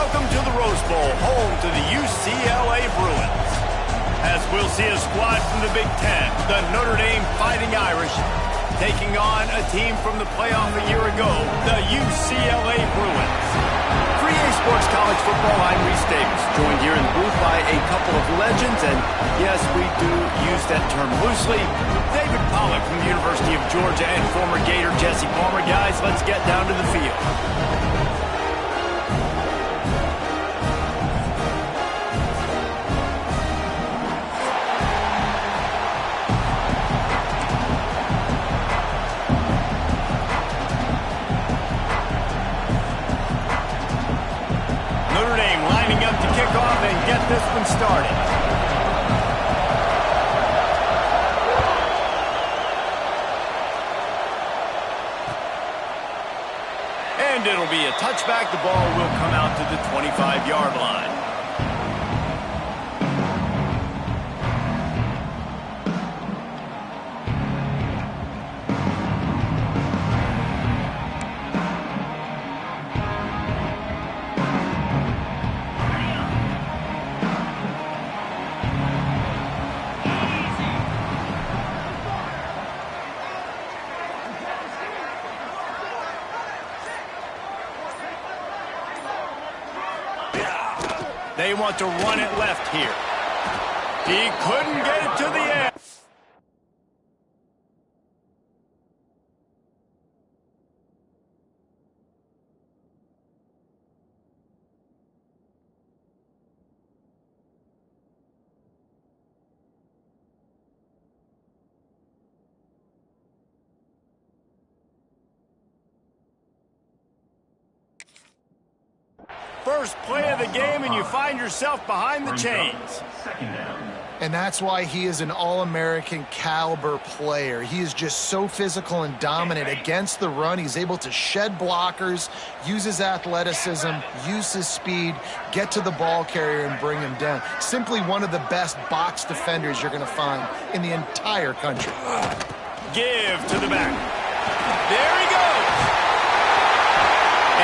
welcome to the Rose Bowl, home to the UCLA Bruins. As we'll see a squad from the Big Ten, the Notre Dame Fighting Irish, taking on a team from the playoff a year ago, the UCLA Bruins. For EA Sports College Football, I'm Reese Davis, joined here in the booth by a couple of legends, and yes, we do use that term loosely. David Pollack from the University of Georgia and former Gator Jesse Palmer. Guys, let's get down to the field. Notre Dame lining up to kick off and get this one started. And it'll be a touchback. The ball will come out to the 25-yard line. They want to run it left here. He couldn't get it to the end. First play of the game, and you find yourself behind the chains. And that's why he is an All-American caliber player. He is just so physical and dominant against the run. He's able to shed blockers, use his athleticism, use his speed, get to the ball carrier and bring him down. Simply one of the best box defenders you're going to find in the entire country. Give to the back. There he goes.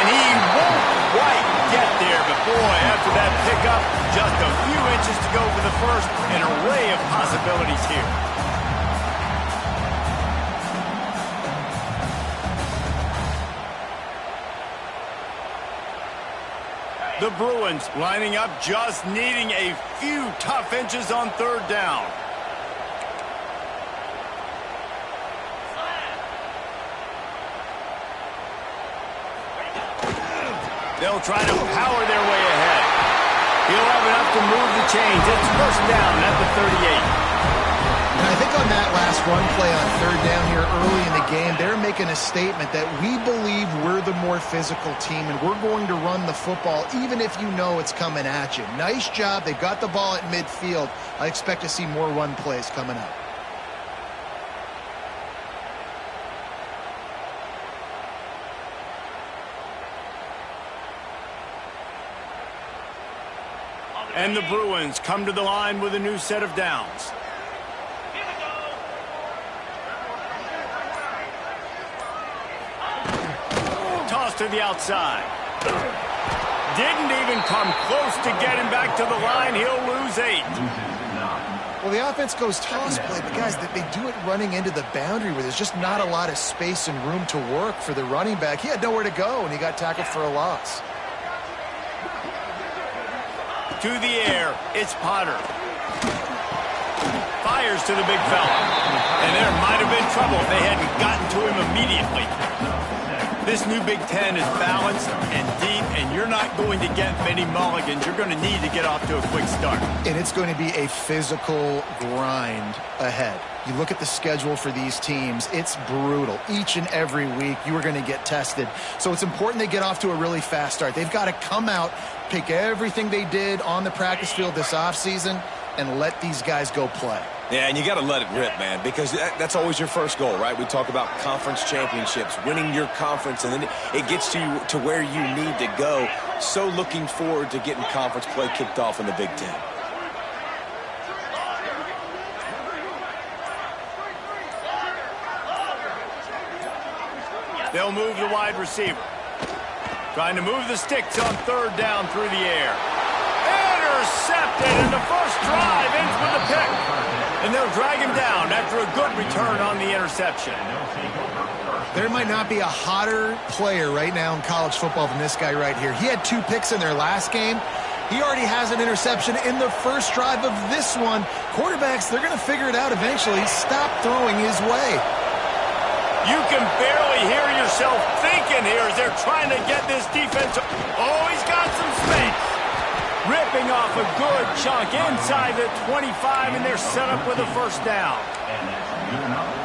And he won't quite get there, but boy, after that pickup, just a few inches to go for the first. An array of possibilities here. The Bruins lining up, just needing a few tough inches on third down. They'll try to power their way ahead. He'll have enough to move the chains. It's first down at the 38. And I think on that last run play on third down here early in the game, they're making a statement that we believe we're the more physical team and we're going to run the football even if you know it's coming at you. Nice job. They got the ball at midfield. I expect to see more run plays coming up. And the Bruins come to the line with a new set of downs. Toss to the outside. Didn't even come close to getting back to the line. He'll lose 8. Well, the offense goes toss play, but guys, they do it running into the boundary where there's just not a lot of space and room to work for the running back. He had nowhere to go, and he got tackled for a loss. To the air, it's Potter. Fires to the big fella. And there might have been trouble if they hadn't gotten to him immediately. This new Big Ten is balanced and deep, and you're not going to get many mulligans. You're going to need to get off to a quick start. And it's going to be a physical grind ahead. You look at the schedule for these teams, it's brutal. Each and every week, you are going to get tested. So it's important they get off to a really fast start. They've got to come out, pick everything they did on the practice field this offseason, and let these guys go play. Yeah, and you got to let it rip, man, because that's always your first goal, right? We talk about conference championships, winning your conference, and then it gets you to where you need to go. So looking forward to getting conference play kicked off in the Big Ten. They'll move the wide receiver. Trying to move the sticks on third down through the air. Intercepted, and the first drive ends with a pick. And they'll drag him down after a good return on the interception. There might not be a hotter player right now in college football than this guy right here. He had 2 picks in their last game. He already has an interception in the first drive of this one. Quarterbacks, they're going to figure it out eventually. Stop throwing his way. You can barely hear yourself thinking here as they're trying to get this defense. Oh, he's got some space. Ripping off a good chunk inside the 25, and they're set up with a first down.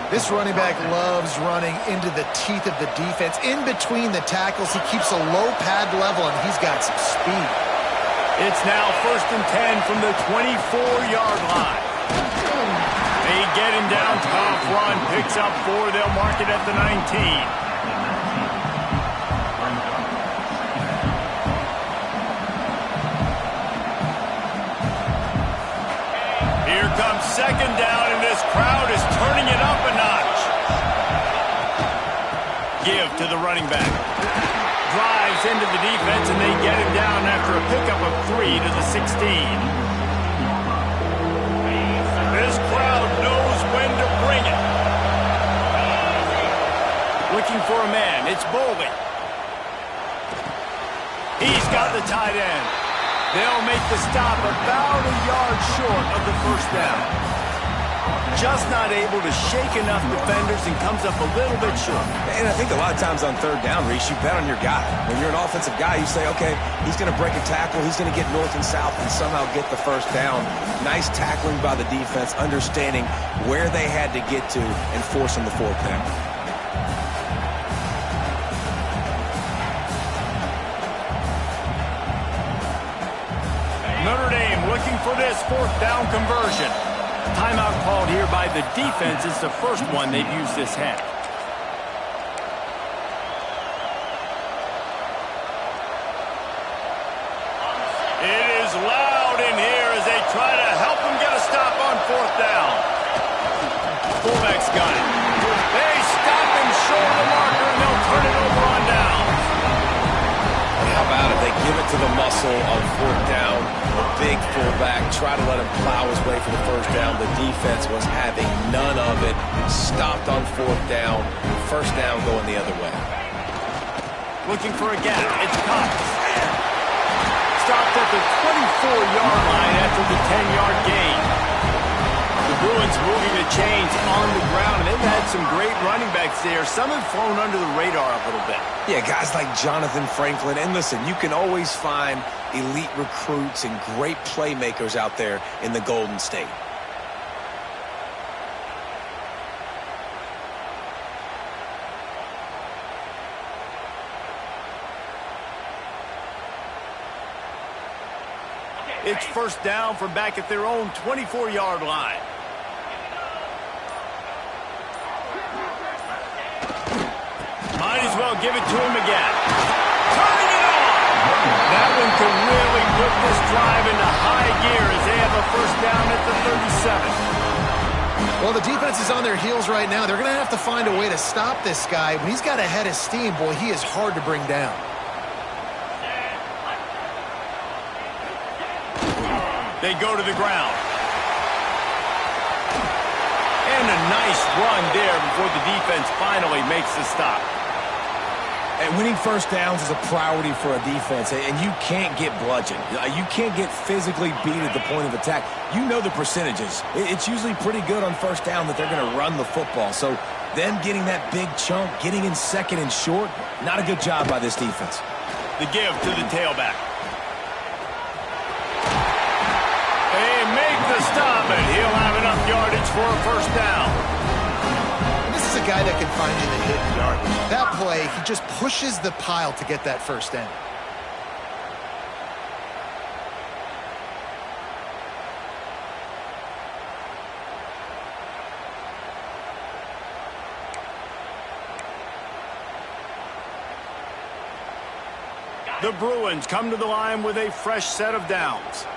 This running back loves running into the teeth of the defense. In between the tackles, he keeps a low pad level, and he's got some speed. It's now 1st and 10 from the 24-yard line. They get him down, tough run, picks up 4. They'll mark it at the 19. Here comes 2nd down, and this crowd is turning it up a notch. Give to the running back. Drives into the defense, and they get him down after a pickup of 3 to the 16. This crowd knows when to bring it. Looking for a man. It's Boley. He's got the tight end. They'll make the stop about a yard short of the first down. Just not able to shake enough defenders and comes up a little bit short. And I think a lot of times on third down, Reese, you bet on your guy. When you're an offensive guy, you say, okay, he's going to break a tackle, he's going to get north and south and somehow get the first down. Nice tackling by the defense, understanding where they had to get to and forcing the 4th down. Notre Dame looking for this 4th down conversion. Timeout called here by the defense. It's the first one they've used this half. It is loud in here as they try to help him get a stop on 4th down. Fullback's got it. They stop him short of the marker, and they'll turn it over on down. How about it? They give it to the muscle on 4th down. A big fullback, try to let him plow his way for the first down. The defense was having none of it. Stopped on 4th down. First down going the other way. Looking for a gap. It's Cox. Stopped at the 24-yard line after the 10-yard gain. The Bruins moving the chains on the ground, and they've had some great running backs there. Some have flown under the radar a little bit. Yeah, guys like Jonathan Franklin. And listen, you can always find elite recruits and great playmakers out there in the Golden State. It's first down from back at their own 24-yard line. Might as well give it to him again. Turning it on! That one could really put this drive into high gear as they have a first down at the 37. Well, the defense is on their heels right now. They're going to have to find a way to stop this guy. When he's got a head of steam, boy, he is hard to bring down. They go to the ground. And a nice run there before the defense finally makes the stop. And winning first downs is a priority for a defense, and you can't get bludgeoned. You can't get physically beat at the point of attack. You know the percentages. It's usually pretty good on first down that they're going to run the football. So them getting that big chunk, getting in 2nd and short, not a good job by this defense. The give to the tailback. They make the stop, and he'll have enough yardage for a first down. This is a guy that can find you the hidden yardage. That play, he just pushes the pile to get that first down. The Bruins come to the line with a fresh set of downs.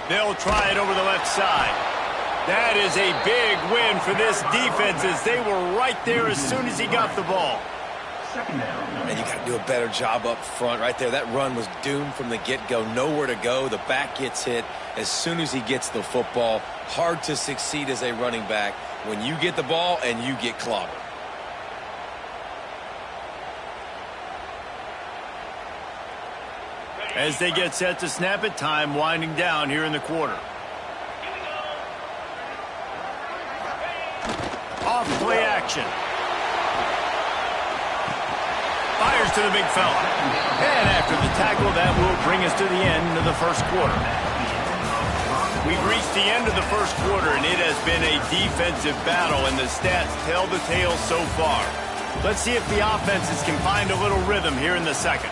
They'll try it over the left side. That is a big win for this defense as they were right there as soon as he got the ball. And you got to do a better job up front right there. That run was doomed from the get-go. Nowhere to go. The back gets hit as soon as he gets the football. Hard to succeed as a running back when you get the ball and you get clobbered. As they get set to snap it, time winding down here in the quarter. Off play action. Fires to the big fella. And after the tackle, that will bring us to the end of the first quarter. We've reached the end of the first quarter, and it has been a defensive battle, and the stats tell the tale so far. Let's see if the offenses can find a little rhythm here in the second.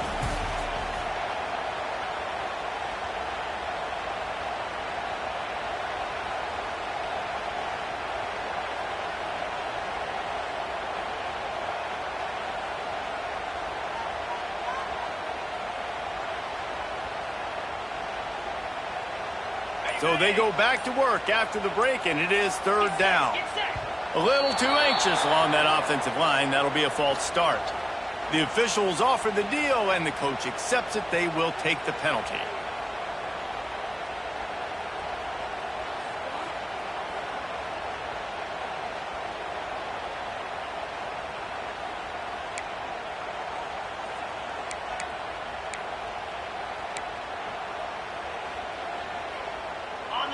So they go back to work after the break, and it is third down. A little too anxious along that offensive line. That'll be a false start. The officials offer the deal, and the coach accepts it. They will take the penalty.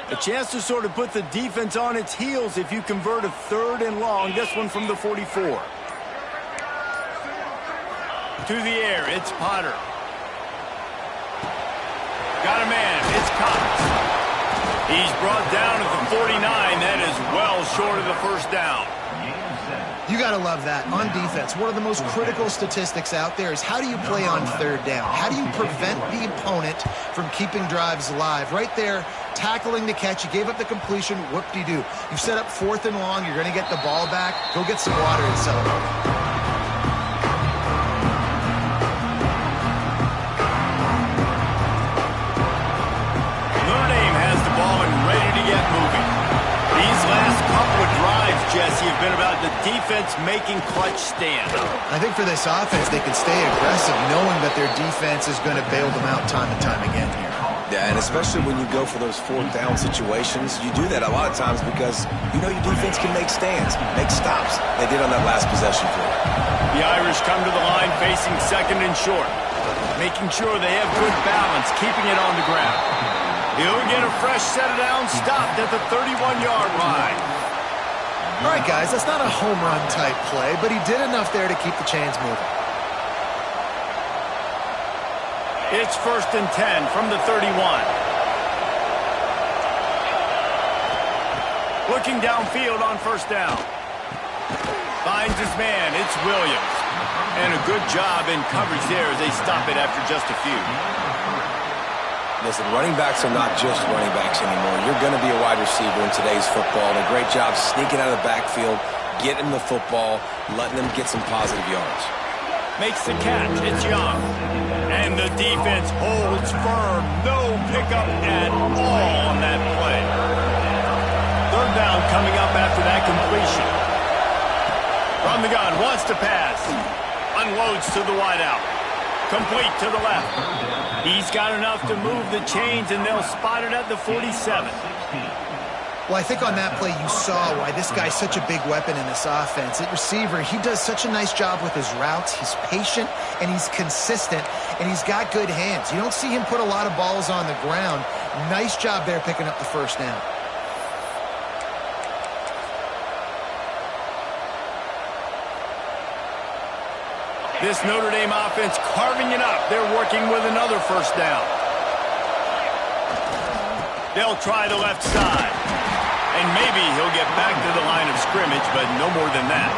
A chance to sort of put the defense on its heels if you convert a third and long. This one from the 44. To the air, it's Potter. Got a man, it's Cox. He's brought down at the 49. That is well short of the first down. You got to love that. On defense, one of the most critical statistics out there is how do you play on third down? How do you prevent the opponent from keeping drives alive? Right there, tackling the catch. You gave up the completion. Whoop-de-doo. You set up fourth and long. You're going to get the ball back. Go get some water and celebrate. Jesse, have been about the defense making clutch stand. I think for this offense, they can stay aggressive knowing that their defense is going to bail them out time and time again here. Yeah, and especially when you go for those fourth down situations, you do that a lot of times because you know your defense can make stands, make stops. They did on that last possession for it. The Irish come to the line facing second and short, making sure they have good balance, keeping it on the ground. He'll get a fresh set of downs, stopped at the 31-yard line. All right, guys, that's not a home run type play, but he did enough there to keep the chains moving. It's 1st and 10 from the 31. Looking downfield on first down. Finds his man. It's Williams. And a good job in coverage there as they stop it after just a few. Listen, running backs are not just running backs anymore. You're going to be a wide receiver in today's football. And a great job sneaking out of the backfield, getting the football, letting them get some positive yards. Makes the catch. It's Young. And the defense holds firm. No pickup at all on that play. Third down coming up after that completion. From the gun, wants to pass. Unloads to the wideout. Complete to the left. He's got enough to move the chains, and they'll spot it at the 47. Well, I think on that play you saw why this guy's such a big weapon in this offense. At receiver, he does such a nice job with his routes. He's patient, and he's consistent, and he's got good hands. You don't see him put a lot of balls on the ground. Nice job there picking up the first down. This Notre Dame offense carving it up. They're working with another first down. They'll try the left side. And maybe he'll get back to the line of scrimmage, but no more than that.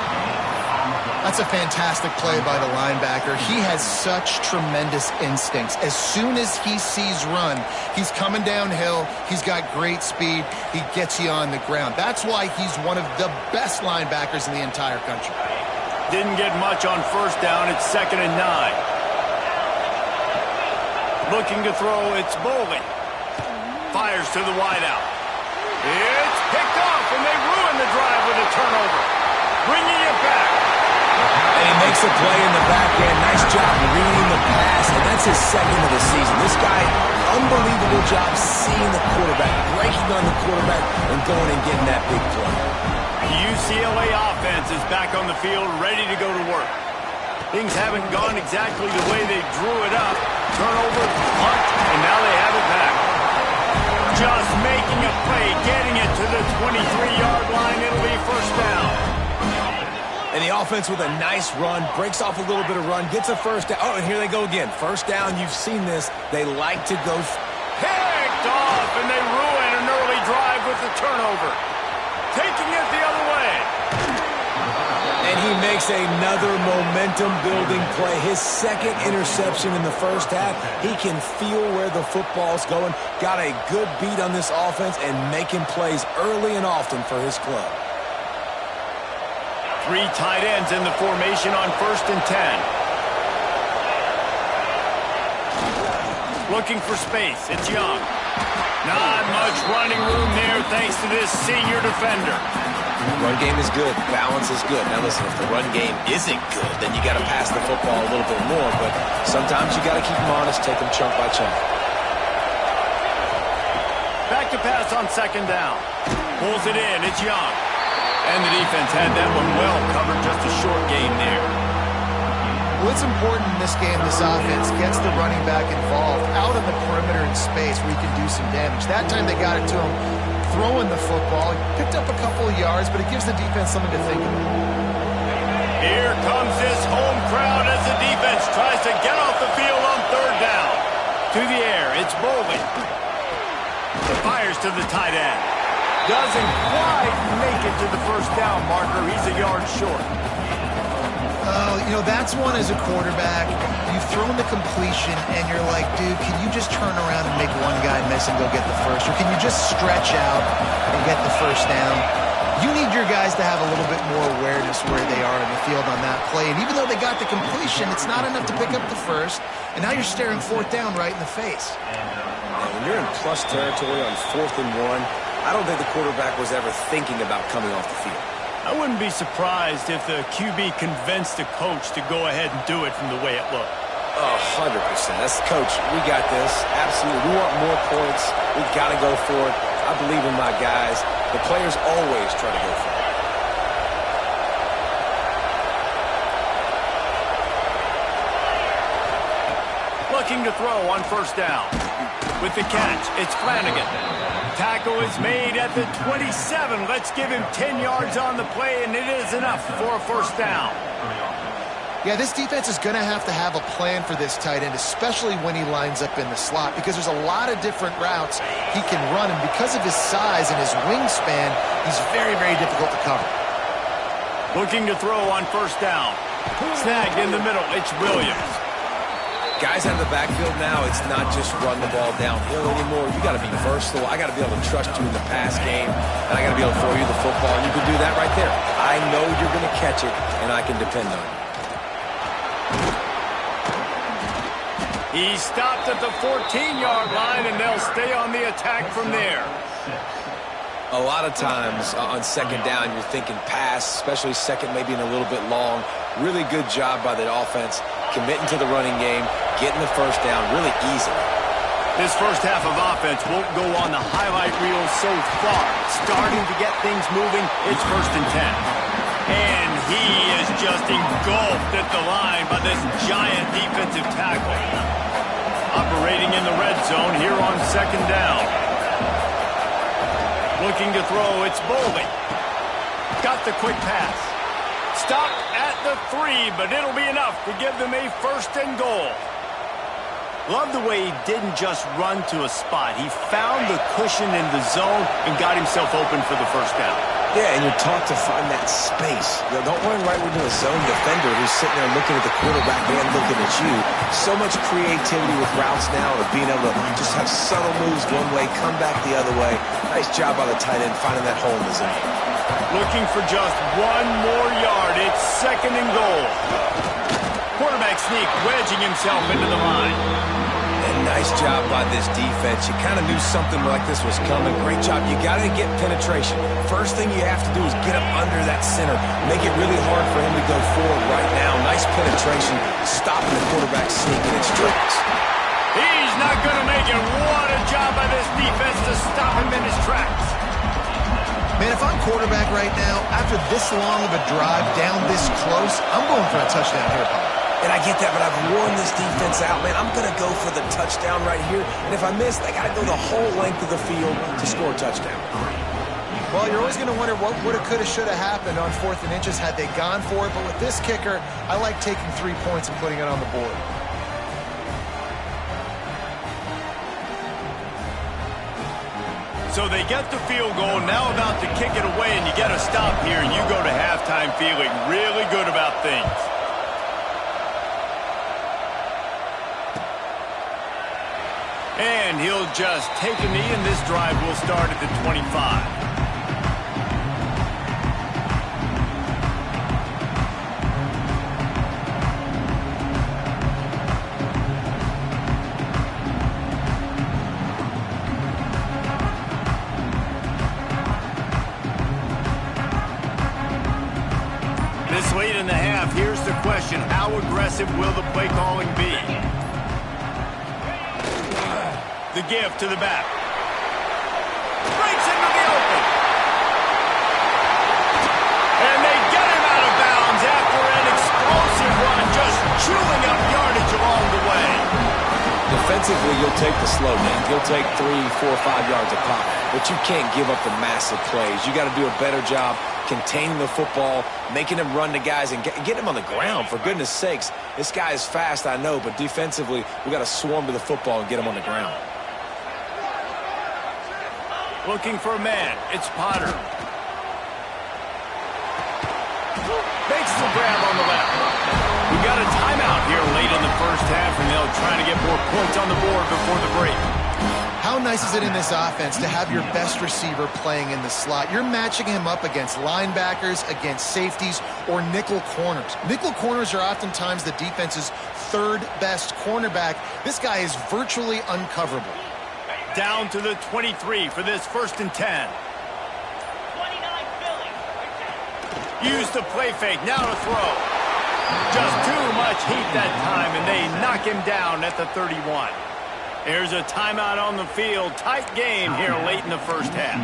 That's a fantastic play by the linebacker. He has such tremendous instincts. As soon as he sees run, he's coming downhill. He's got great speed. He gets you on the ground. That's why he's one of the best linebackers in the entire country. Didn't get much on first down. It's 2nd and 9. Looking to throw, it's Bowling. Fires to the wideout. It's picked off, and they ruin the drive with a turnover. Bringing it back. And he makes a play in the back end. Nice job reading the pass, and that's his second of the season. This guy, unbelievable job seeing the quarterback, breaking on the quarterback, and going and getting that big play. The UCLA offense is back on the field, ready to go to work. Things haven't gone exactly the way they drew it up. Turnover, punt, and now they have it back. Just making a play, getting it to the 23-yard line. It'll be first down. And the offense with a nice run, breaks off a little bit of run, gets a first down. Oh, and here they go again. First down, you've seen this. They like to go. Picked off, and they ruin an early drive with the turnover. Taking it the other way. And he makes another momentum-building play. His second interception in the first half. He can feel where the football's going. Got a good beat on this offense and making plays early and often for his club. 3 tight ends in the formation on 1st and 10. Looking for space. It's Young. Not much running room there thanks to this senior defender. Run game is good. Balance is good. Now listen, if the run game isn't good, then you got to pass the football a little bit more. But sometimes you got to keep them honest, take them chunk by chunk. Back to pass on 2nd down. Pulls it in. It's Young. And the defense had that one well covered. Just a short gain there. Well, it's important in this game, this offense gets the running back involved out on the perimeter in space where he can do some damage. That time they got it to him throwing the football. He picked up a couple of yards, but it gives the defense something to think about. Here comes this home crowd as the defense tries to get off the field on 3rd down. To the air, it's Bolden. Fires to the tight end. Doesn't quite make it to the first down marker. He's a yard short. You know, that's one as a quarterback. You've thrown the completion, and you're like, dude, can you just turn around and make one guy miss and go get the first? Or can you just stretch out and get the first down? You need your guys to have a little bit more awareness where they are in the field on that play. And even though they got the completion, it's not enough to pick up the first. And now you're staring 4th down right in the face. Now, when you're in plus territory on 4th and 1, I don't think the quarterback was ever thinking about coming off the field. I wouldn't be surprised if the QB convinced the coach to go ahead and do it from the way it looked. 100%. That's coach. We got this. Absolutely. We want more points. We got to go for it. I believe in my guys. The players always try to go for it. Looking to throw on 1st down. With the catch, it's Flanagan. Tackle is made at the 27. Let's give him 10 yards on the play, and it is enough for a first down. Yeah, this defense is going to have a plan for this tight end, especially when he lines up in the slot, because there's a lot of different routes he can run, and because of his size and his wingspan, he's very, very difficult to cover. Looking to throw on 1st down. Snagged in the middle. It's Williams. Guys out of the backfield now, it's not just run the ball downhill anymore. You got to be versatile. I got to be able to trust you in the pass game, and I got to be able to throw you the football, and you can do that right there. I know you're going to catch it, and I can depend on you. He stopped at the 14-yard line, and they'll stay on the attack from there. A lot of times on 2nd down, you're thinking pass, especially second, maybe in a little bit long. Really good job by the offense, committing to the running game, getting the first down really easily. This first half of offense won't go on the highlight reel so far. Starting to get things moving, it's 1st and 10. And he is just engulfed at the line by this giant defensive tackle. Operating in the red zone here on 2nd down. Looking to throw, it's Bolden. Got the quick pass. Stopped at the 3, but it'll be enough to give them a 1st and goal. Love the way he didn't just run to a spot. He found the cushion in the zone and got himself open for the first down. Yeah, and you're taught to find that space. Don't run right into a zone defender who's sitting there looking at the quarterback and looking at you. So much creativity with routes now of being able to just have subtle moves one way, come back the other way. Nice job by the tight end finding that hole in the zone. Looking for just 1 more yard. It's 2nd and goal. Quarterback sneak, wedging himself into the line. And nice job by this defense. You kind of knew something like this was coming. Great job. You got to get penetration. First thing you have to do is get up under that center. Make it really hard for him to go forward right now. Nice penetration, stopping the quarterback sneaking its tracks. He's not going to make it. What a job by this defense to stop him in his tracks. Man, if I'm quarterback right now, after this long of a drive down this close, I'm going for a touchdown here, Paul. And I get that, but I've worn this defense out, man. I'm going to go for the touchdown right here. And if I miss, I got to go the whole length of the field to score a touchdown. Well, you're always going to wonder what would have, could have, should have happened on 4th and inches had they gone for it. But with this kicker, I like taking 3 points and putting it on the board. So they get the field goal, now about to kick it away, and you get a stop here, and you go to halftime feeling really good about things. And he'll just take a knee, and this drive will start at the 25. This late in the half, here's the question, how aggressive will the play calling be? The give to the back. Breaks into the open. And they get him out of bounds after an explosive run, just chewing up yardage along the way. Defensively, you'll take the slow down. You'll take 3, 4, 5 yards a pop, but you can't give up the massive plays. You got to do a better job containing the football, making him run to guys, and getting him on the ground, for goodness sakes. This guy is fast, I know, but defensively, we got to swarm to the football and get him on the ground. Looking for a man. It's Potter. Makes the grab on the left. We got a timeout here late in the first half, and they'll try to get more points on the board before the break. How nice is it in this offense to have your best receiver playing in the slot? You're matching him up against linebackers, against safeties, or nickel corners. Nickel corners are oftentimes the defense's 3rd best cornerback. This guy is virtually uncoverable. Down to the 23 for this 1st and 10. Use the play fake, now to throw. Just too much heat that time, and they knock him down at the 31. There's a timeout on the field. Tight game here late in the first half.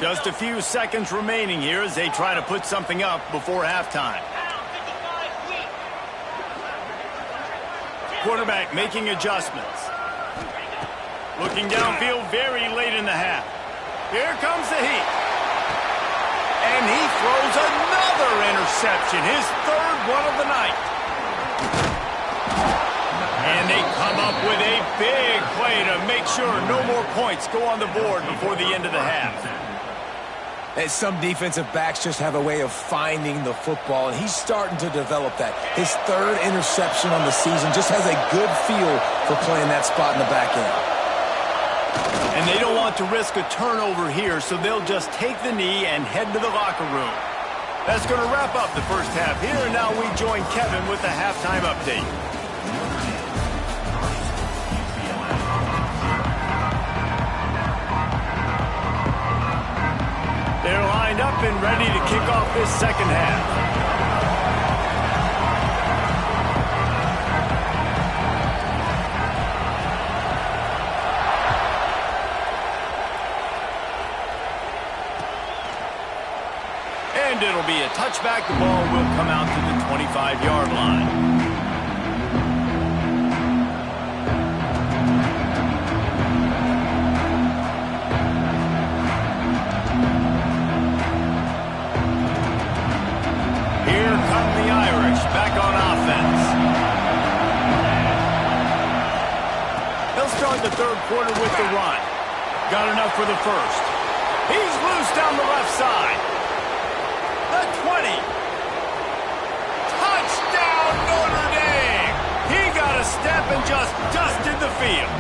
Just a few seconds remaining here as they try to put something up before halftime. Quarterback making adjustments. Looking downfield very late in the half. Here comes the heat. And he throws another interception, his 3rd one of the night. And they come up with a big play to make sure no more points go on the board before the end of the half. And some defensive backs just have a way of finding the football, and he's starting to develop that. His 3rd interception on the season, just has a good feel for playing that spot in the back end. And they don't want to risk a turnover here, so they'll just take the knee and head to the locker room. That's going to wrap up the first half here, and now we join Kevin with the halftime update. They're lined up and ready to kick off this second half. And it'll be a touchback. The ball will come out to the 25-yard line. Back on offense. They'll start the 3rd quarter with the run. Got enough for the 1st. He's loose down the left side. The 20. Touchdown, Notre Dame. He got a step and just dusted the field.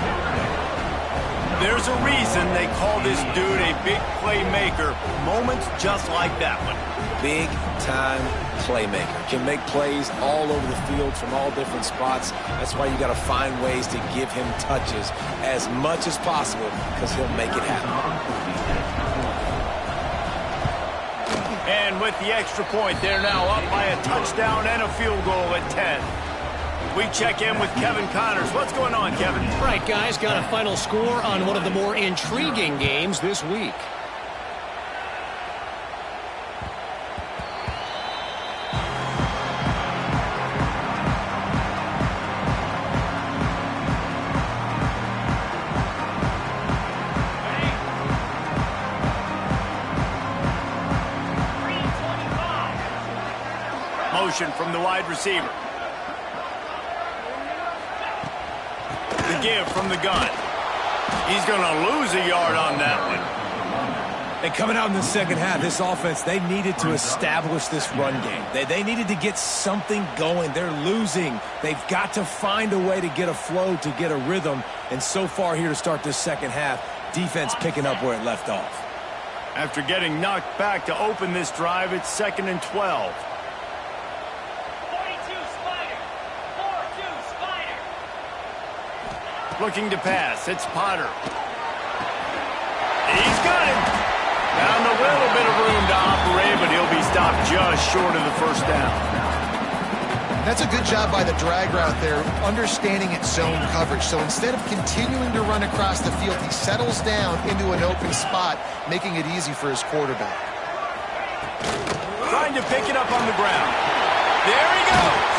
There's a reason they call this dude a big playmaker. Moments just like that one. big-time playmaker. Can make plays all over the field from all different spots. That's why you got to find ways to give him touches as much as possible because he'll make it happen. And with the extra point, they're now up by a touchdown and a field goal at 10. We check in with Kevin Connors. What's going on, Kevin? Right, guys, got a final score on one of the more intriguing games this week. Motion from the wide receiver. The give from the gun. He's going to lose a yard on that one. And coming out in the second half, this offense, they needed to establish this run game. They needed to get something going. They're losing. They've got to find a way to get a flow, to get a rhythm. And so far here to start this second half, defense picking up where it left off. After getting knocked back to open this drive, it's 2nd and 12. Looking to pass. It's Potter. He's got him. Found a little bit of room to operate, but he'll be stopped just short of the first down. That's a good job by the drag route there, understanding its zone coverage. So instead of continuing to run across the field, he settles down into an open spot, making it easy for his quarterback. Trying to pick it up on the ground. There he goes.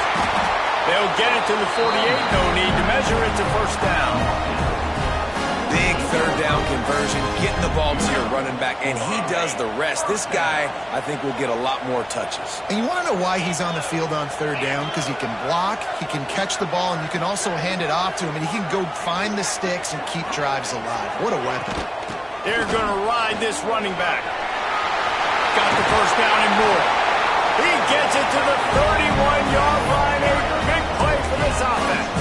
They'll get it to the 48. No need to measure it to first down. Big third down conversion, getting the ball to your running back, and he does the rest. This guy, I think, will get a lot more touches. And you want to know why he's on the field on third down? Because he can block, he can catch the ball, and you can also hand it off to him, and he can go find the sticks and keep drives alive. What a weapon. They're going to ride this running back. Got the first down and more. He gets it to the 31-yard line. A big play for this offense.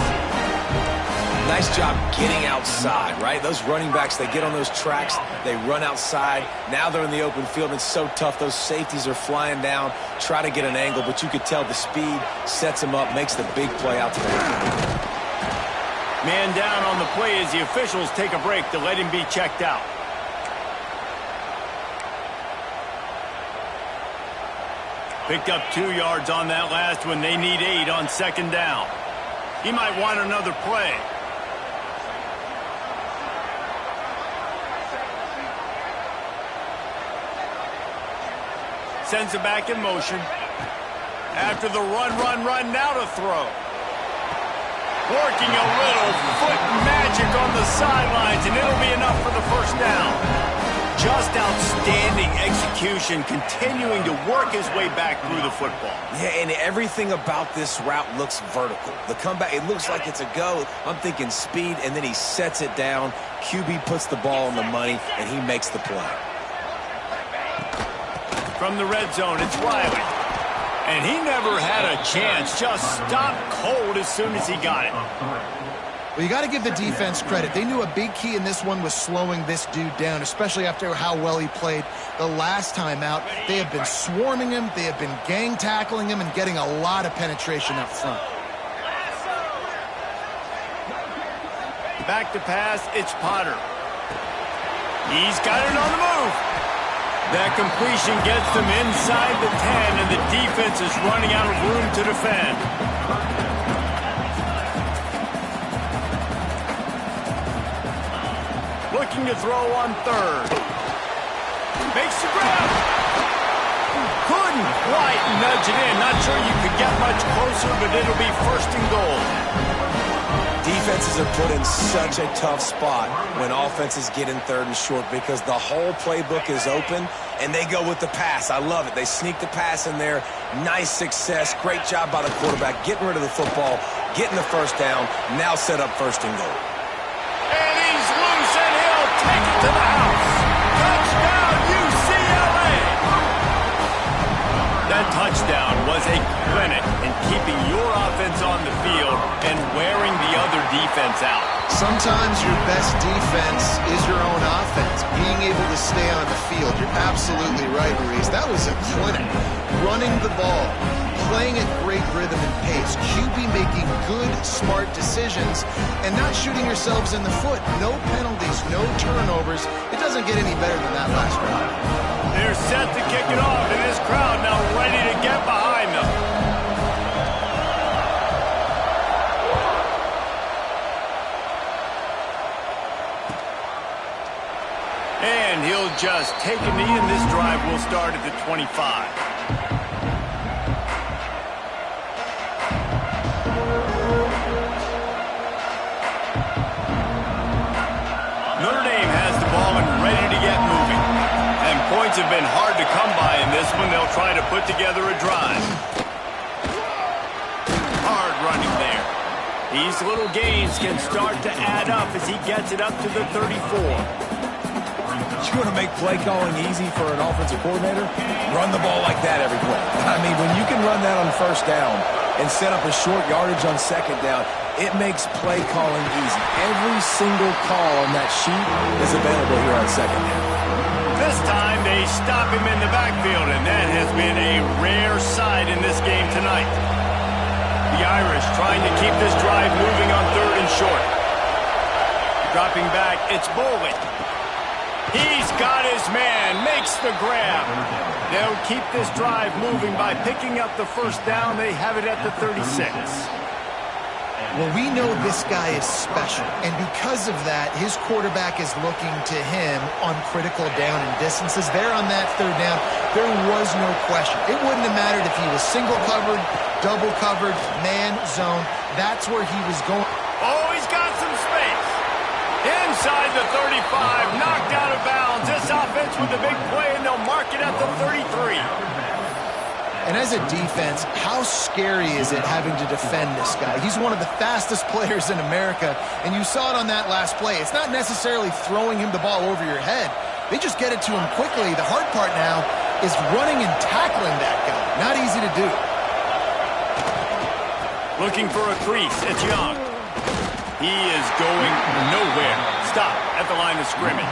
Nice job getting outside, right? Those running backs, they get on those tracks, they run outside. Now they're in the open field. It's so tough. Those safeties are flying down, try to get an angle, but you could tell the speed sets him up, makes the big play out to the right. Man down on the play as the officials take a break to let him be checked out. Picked up 2 yards on that last one. They need 8 on second down. He might want another play. Sends it back in motion. After the run, now to throw. Working a little foot magic on the sidelines, and it'll be enough for the first down. Just outstanding execution, continuing to work his way back through the football. Yeah, and everything about this route looks vertical. The comeback, it looks like it's a go. I'm thinking speed, and then he sets it down. QB puts the ball on the money, and he makes the play. From the red zone, it's Riley. And he never had a chance. Just stopped cold as soon as he got it. Well, you got to give the defense credit. They knew a big key in this one was slowing this dude down, especially after how well he played the last time out. They have been swarming him. They have been gang tackling him and getting a lot of penetration up front. Back to pass, it's Potter. He's got it on the move. That completion gets them inside the 10, and the defense is running out of room to defend. Looking to throw on third. Makes the grab. Couldn't quite nudge it in. Not sure you could get much closer, but it'll be first and goal. Defenses are put in such a tough spot when offenses get in third and short because the whole playbook is open, and they go with the pass. I love it. They sneak the pass in there. Nice success. Great job by the quarterback getting rid of the football, getting the first down, now set up first and goal. And he's loose, and he'll take it to the house. Touchdown, UCLA! That touchdown was a clinic in keeping your offense on the field and wearing the other defense out. Sometimes your best defense is your own offense, being able to stay on the field. You're absolutely right, Maurice. That was a clinic. Running the ball, playing at great rhythm and pace, QB making good, smart decisions, and not shooting yourselves in the foot. No penalties, no turnovers. It doesn't get any better than that last drive. They're set to kick it off, and this crowd now ready to get behind them. And he'll just take a knee, and this drive will start at the 25. Notre Dame has the ball and ready to get moving. And points have been hard to come by in this one. They'll try to put together a drive. Hard running there. These little gains can start to add up as he gets it up to the 34. You want to make play calling easy for an offensive coordinator? Run the ball like that every play. I mean, when you can run that on first down and set up a short yardage on second down, it makes play calling easy. Every single call on that sheet is available here on second down. This time they stop him in the backfield, and that has been a rare sight in this game tonight. The Irish trying to keep this drive moving on third and short. Dropping back, it's Bolden. He's got his man, makes the grab. They'll keep this drive moving by picking up the first down. They have it at the 36. Well, we know this guy is special, and because of that, his quarterback is looking to him on critical down and distances. There on that third down, there was no question. It wouldn't have mattered if he was single covered, double covered, man, zone. That's where he was going. Oh, he's got some space. Inside the 35, knocked out of bounds. This offense with the big play, and they'll mark it at the 33. And as a defense, how scary is it having to defend this guy? He's one of the fastest players in America, and you saw it on that last play. It's not necessarily throwing him the ball over your head. They just get it to him quickly. The hard part now is running and tackling that guy. Not easy to do. Looking for a crease. It's Young. He is going nowhere. Stop at the line of scrimmage.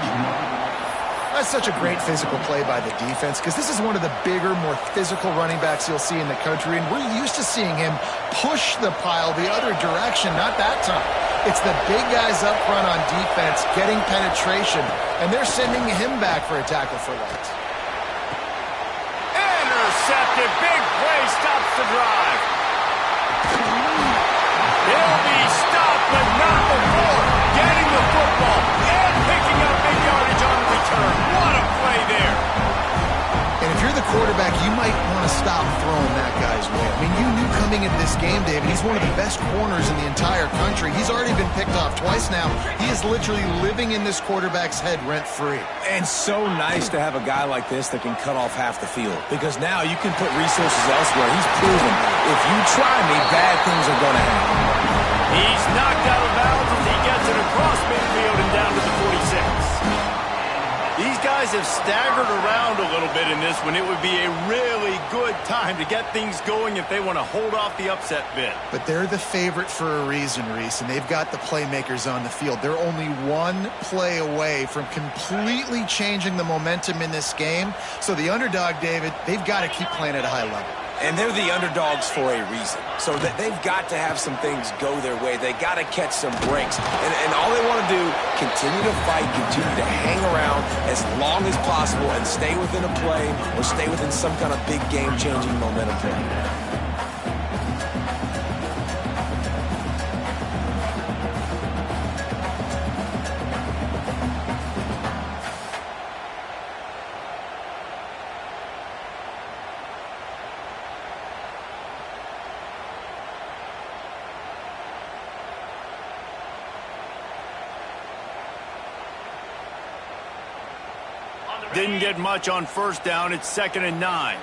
That's such a great physical play by the defense because this is one of the bigger, more physical running backs you'll see in the country, and we're used to seeing him push the pile the other direction. Not that time. It's the big guys up front on defense getting penetration, and they're sending him back for a tackle for loss. Intercepted. Big play stops the drive. He'll be stopped, but not before getting the football and picking up big yardage on the return. What a play there. And if you're the quarterback, you might want to stop throwing that guy's way. I mean, you knew coming into this game, David, he's one of the best corners in the entire country. He's already been picked off twice now. He is literally living in this quarterback's head rent-free. And so nice to have a guy like this that can cut off half the field, because now you can put resources elsewhere. He's proven if you try me, bad things are going to happen. He's knocked out of bounds as he gets it across midfield and down to the 46. These guys have staggered around a little bit in this one. It would be a really good time to get things going if they want to hold off the upset bid. But they're the favorite for a reason, Reese, and they've got the playmakers on the field. They're only one play away from completely changing the momentum in this game. So the underdog, David, they've got to keep playing at a high level. And they're the underdogs for a reason. So that they've got to have some things go their way. They got to catch some breaks. And all they want to do, continue to fight, continue to hang around as long as possible and stay within a play or stay within some kind of big game-changing momentum play. Didn't get much on first down. It's 2nd and 9.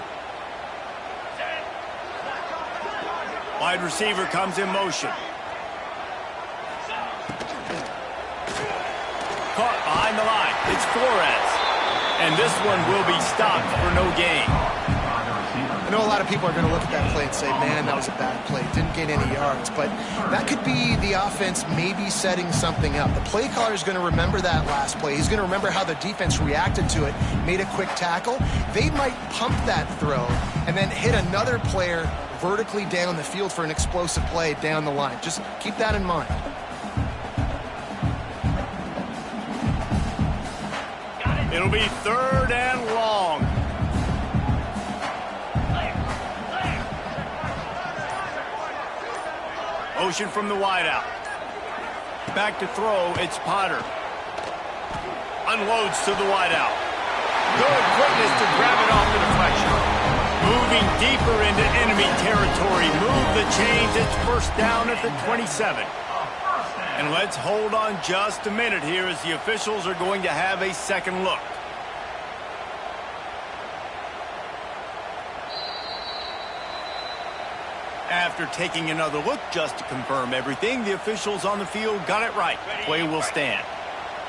Wide receiver comes in motion. Caught behind the line. It's Flores. And this one will be stopped for no gain. know a lot of people are going to look at that play and say, man, that was a bad play. Didn't gain any yards. But that could be the offense maybe setting something up. The play caller is going to remember that last play. He's going to remember how the defense reacted to it, made a quick tackle. They might pump that throw and then hit another player vertically down the field for an explosive play down the line. Just keep that in mind. It'll be 3rd and long. Motion from the wideout. Back to throw, it's Potter. Unloads to the wideout. Good quickness to grab it off the deflection. Moving deeper into enemy territory. Move the chains, it's 1st down at the 27. And let's hold on just a minute here as the officials are going to have a second look. After taking another look just to confirm everything, the officials on the field got it right. Play will stand.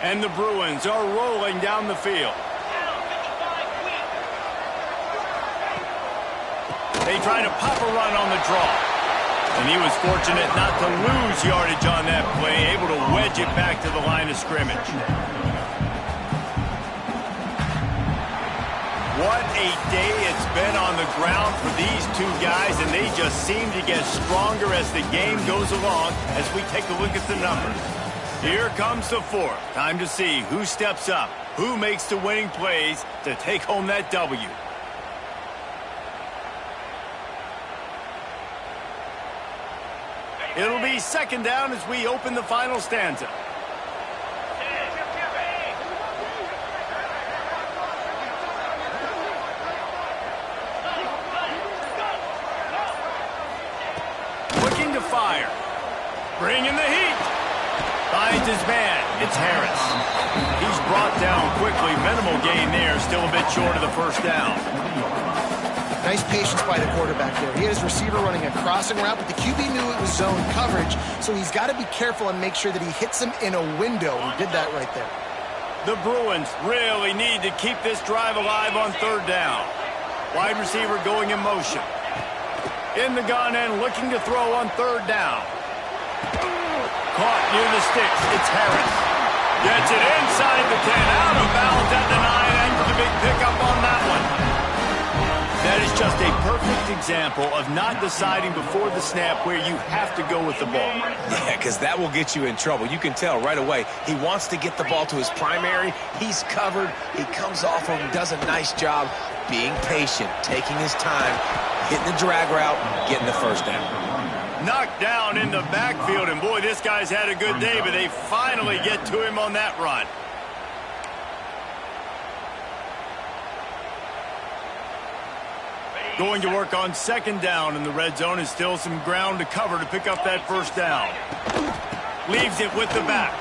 And the Bruins are rolling down the field. They try to pop a run on the draw. And he was fortunate not to lose yardage on that play, able to wedge it back to the line of scrimmage. What a day it's been on the ground for these two guys, and they just seem to get stronger as the game goes along as we take a look at the numbers. Here comes the 4th. Time to see who steps up, who makes the winning plays to take home that W. It'll be 2nd down as we open the final stanza. Looking to fire. Bringing the heat. Finds his man. It's Harris. He's brought down quickly. Minimal gain there. Still a bit short of the 1st down. Nice patience by the quarterback there. He had his receiver running a crossing route, but the QB knew it was zone coverage, so he's got to be careful and make sure that he hits him in a window. He did that right there. The Bruins really need to keep this drive alive on 3rd down. Wide receiver going in motion. In the gun and looking to throw on 3rd down. Caught near the sticks. It's Harris. Gets it inside the 10. Out of bounds at the 9. And the big pickup on that one. That is just a perfect example of not deciding before the snap where you have to go with the ball. Yeah, because that will get you in trouble. You can tell right away he wants to get the ball to his primary. He's covered. He comes off him, does a nice job being patient, taking his time, hitting the drag route, getting the 1st down. Knocked down in the backfield, and boy, this guy's had a good day, but they finally get to him on that run. Going to work on 2nd down, and the red zone is still some ground to cover to pick up that 1st down. Leaves it with the back.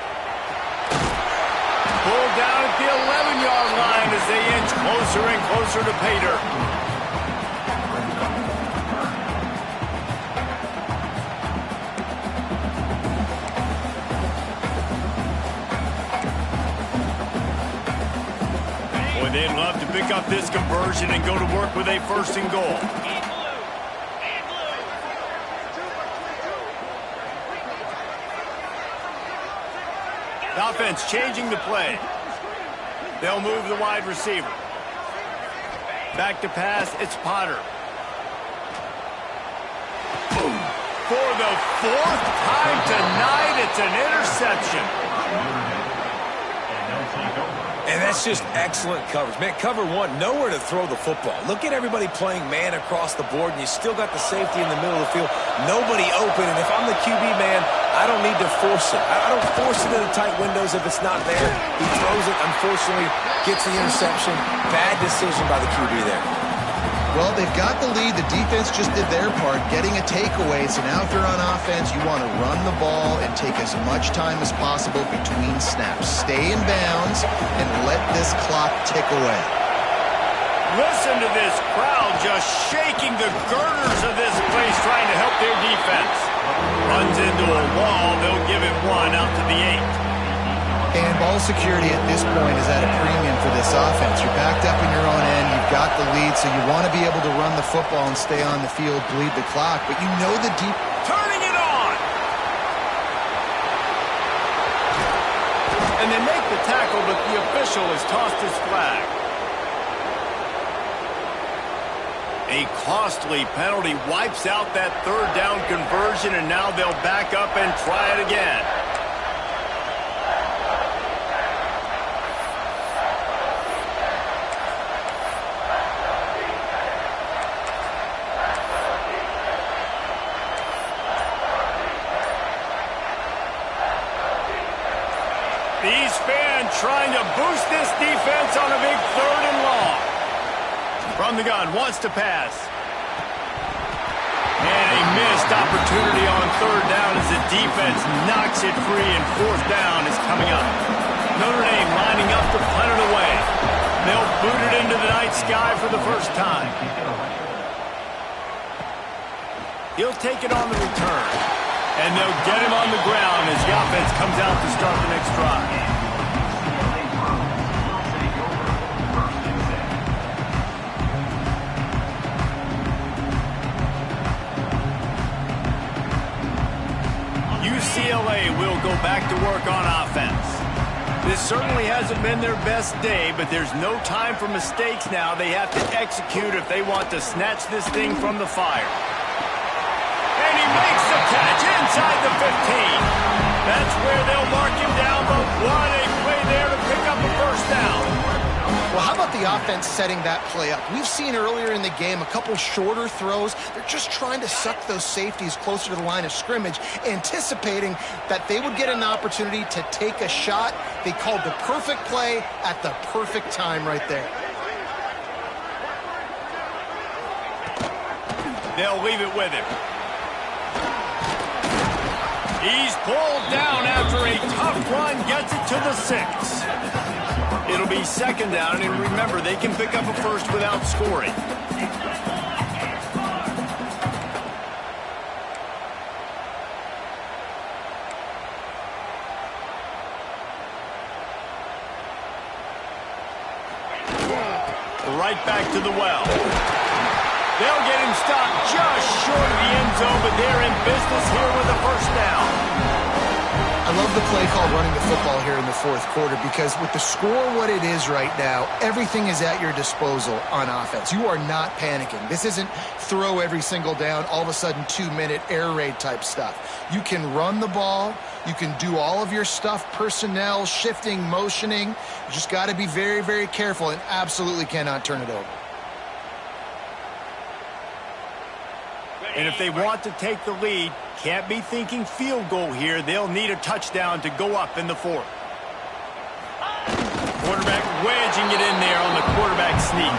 Pulled down at the 11-yard line as they inch closer and closer to pay dirt. They'd love to pick up this conversion and go to work with a 1st and goal. The offense changing the play. They'll move the wide receiver. Back to pass, it's Potter. For the 4th time tonight, it's an interception. And that's just excellent coverage. Man, cover 1, nowhere to throw the football. Look at everybody playing man across the board, and you still got the safety in the middle of the field. Nobody open, and if I'm the QB, man, I don't need to force it. I don't force it in the tight windows if it's not there. He throws it, unfortunately, gets the interception. Bad decision by the QB there. Well, they've got the lead. The defense just did their part, getting a takeaway. So now if you're on offense, you want to run the ball and take as much time as possible between snaps. Stay in bounds and let this clock tick away. Listen to this crowd just shaking the girders of this place trying to help their defense. Runs into a wall. They'll give it 1 out to the 8. And ball security at this point is at a premium for this offense. You're backed up in your own end. You've got the lead, so you want to be able to run the football and stay on the field, bleed the clock. But you know the deep... Turning it on! And they make the tackle, but the official has tossed his flag. A costly penalty wipes out that third down conversion, and now they'll back up and try it again. These fans trying to boost this defense on a big 3rd and long. From the gun, wants to pass. And a missed opportunity on 3rd down as the defense knocks it free, and 4th down is coming up. Notre Dame lining up to punt it away. They'll boot it into the night sky for the first time. He'll take it on the return. And they'll get him on the ground as the offense comes out to start the next drive. UCLA will go back to work on offense. This certainly hasn't been their best day, but there's no time for mistakes now. They have to execute if they want to snatch this thing from the fire. And he makes the catch inside the 15. That's where they'll mark him down, but what a play there to pick up a first down. Well, how about the offense setting that play up? We've seen earlier in the game a couple shorter throws. They're just trying to suck those safeties closer to the line of scrimmage, anticipating that they would get an opportunity to take a shot. They called the perfect play at the perfect time right there. They'll leave it with him. He's pulled down after a tough run, gets it to the 6. It'll be 2nd down, and remember, they can pick up a first without scoring. Right back to the well. They'll get him stopped just short of the end zone, but they're in business here with a first down. I love the play call running the football here in the 4th quarter, because with the score what it is right now, everything is at your disposal on offense. You are not panicking. This isn't throw every single down, all of a sudden 2-minute air raid type stuff. You can run the ball. You can do all of your stuff, personnel, shifting, motioning. You just got to be very, very careful and absolutely cannot turn it over. And if they want to take the lead, can't be thinking field goal here. They'll need a touchdown to go up in the 4th. Quarterback wedging it in there on the quarterback sneak.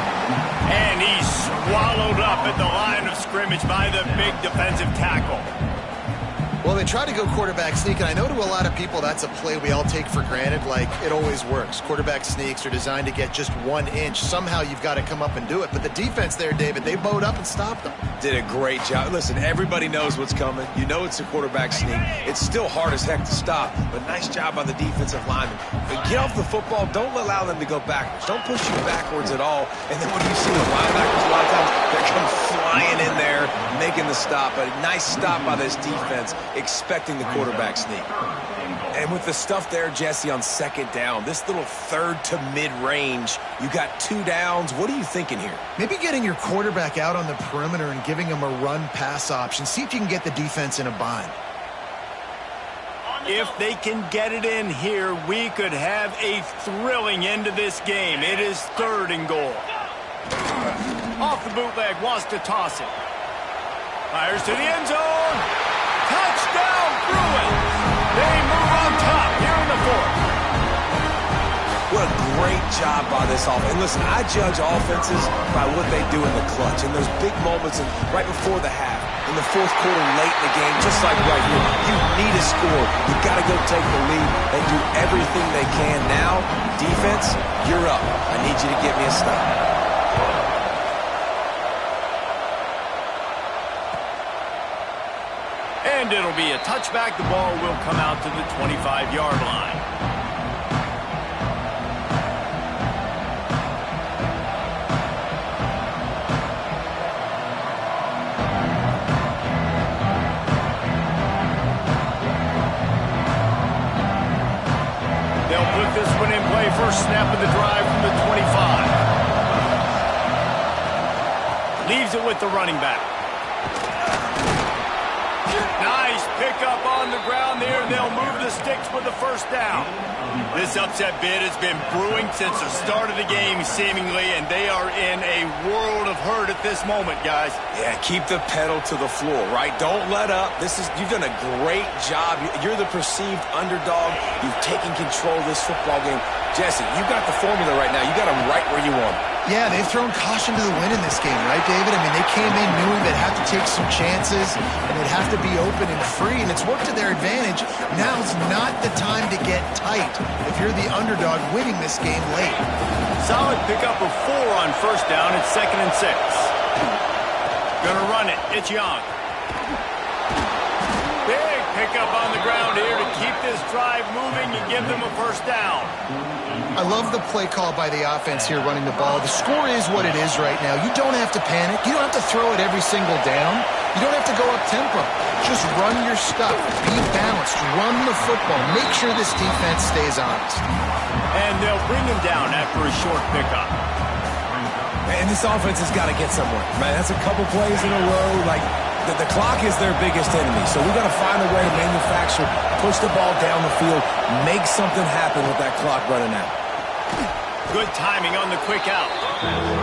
And he's swallowed up at the line of scrimmage by the big defensive tackle. Well, they try to go quarterback sneak, and I know to a lot of people that's a play we all take for granted, like it always works. Quarterback sneaks are designed to get just 1 inch. Somehow you've got to come up and do it. But the defense there, David, they bowed up and stopped them. Did a great job. Listen, everybody knows what's coming. You know it's a quarterback sneak. It's still hard as heck to stop, but nice job by the defensive lineman. But get off the football. Don't allow them to go backwards. Don't push you backwards at all. And then when you see the linebackers, a lot of times they're come flying in there, making the stop. But a nice stop by this defense, expecting the quarterback sneak. And with the stuff there, Jesse, on 2nd down, this little 3rd to mid-range, you got 2 downs. What are you thinking here? Maybe getting your quarterback out on the perimeter and giving him a run-pass option. See if you can get the defense in a bind. If they can get it in here, we could have a thrilling end to this game. It is 3rd and goal. Off the bootleg, wants to toss it. Fires to the end zone. Touchdown, Bruins! They move on top here in the 4th. What a great job by this offense. And listen, I judge offenses by what they do in the clutch. And those big moments right before the half, in the 4th quarter, late in the game, just like right here. You need a score. You got to go take the lead and do everything they can. Now, defense, you're up. I need you to get me a stop. And it'll be a touchback. The ball will come out to the 25-yard line. first snap of the drive from the 25. Leaves it with the running back. Nice pickup on the ground there. They'll move the sticks with the first down. This upset bid has been brewing since the start of the game, seemingly, and they are in a world of hurt at this moment, guys. Yeah, keep the pedal to the floor, right? Don't let up. You've done a great job. You're the perceived underdog. You've taken control of this football game. Jesse, you got the formula right now. You got them right where you want them. Yeah, they've thrown caution to the wind in this game, right, David? I mean, they came in knowing they'd have to take some chances, and they'd have to be open and free, and it's worked to their advantage. Now's not the time to get tight if you're the underdog winning this game late. Solid pickup of 4 on first down. It's 2nd and 6. Gonna run it. It's Young. Big pickup on the ground here to keep this drive moving and give them a first down. I love the play call by the offense here running the ball. The score is what it is right now. You don't have to panic. You don't have to throw it every single down. You don't have to go up tempo. Just run your stuff. Be balanced. Run the football. Make sure this defense stays honest. And they'll bring him down after a short pickup. And this offense has got to get somewhere. Man, that's a couple plays in a row. Like, the clock is their biggest enemy. So we got to find a way to manufacture, push the ball down the field, make something happen with that clock running out. Good timing on the quick out.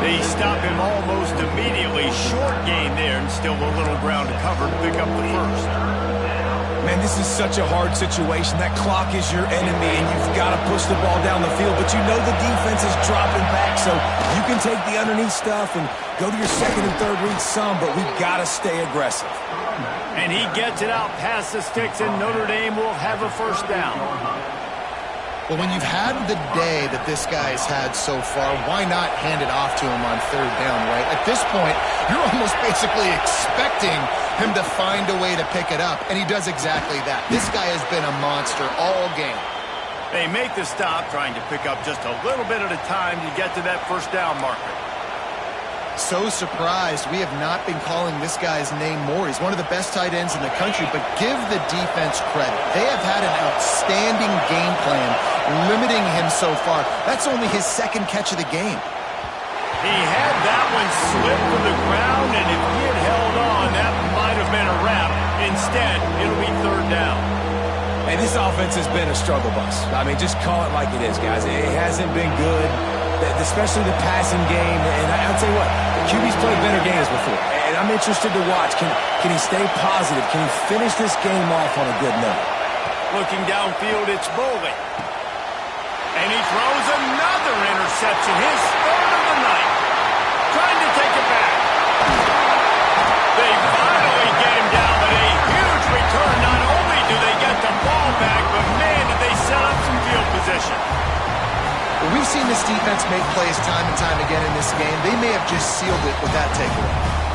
They stop him almost immediately. Short gain there, and still a little ground to cover to pick up the first. Man, this is such a hard situation. That clock is your enemy, and you've got to push the ball down the field. But you know the defense is dropping back, so you can take the underneath stuff and go to your second and third read some, but we've got to stay aggressive. And he gets it out past the sticks, and Notre Dame will have a first down. Well, when you've had the day that this guy's had so far, why not hand it off to him on third down, right? At this point, you're almost basically expecting him to find a way to pick it up, and he does exactly that. This guy has been a monster all game. They make the stop, trying to pick up just a little bit at a time to get to that first down marker. So surprised we have not been calling this guy's name more. He's one of the best tight ends in the country, but give the defense credit. They have had an outstanding game plan limiting him so far. That's only his second catch of the game. He had that one slip to the ground, and if he had held on, that might have been a wrap. Instead, it'll be third down. And this offense has been a struggle bus. I mean, just call it like it is, guys. It hasn't been good, especially the passing game. And I'll tell you what, QB's played better games before. And I'm interested to watch. Can he stay positive? Can he finish this game off on a good note? Looking downfield, it's Bolden. And he throws another interception, his third of the night. Trying to take it back. They finally get him down, but a huge return. Not only do they get the ball back, but man, did they set up some field position. Well, we've seen this defense make plays time and time again in this game. They may have just sealed it with that takeaway.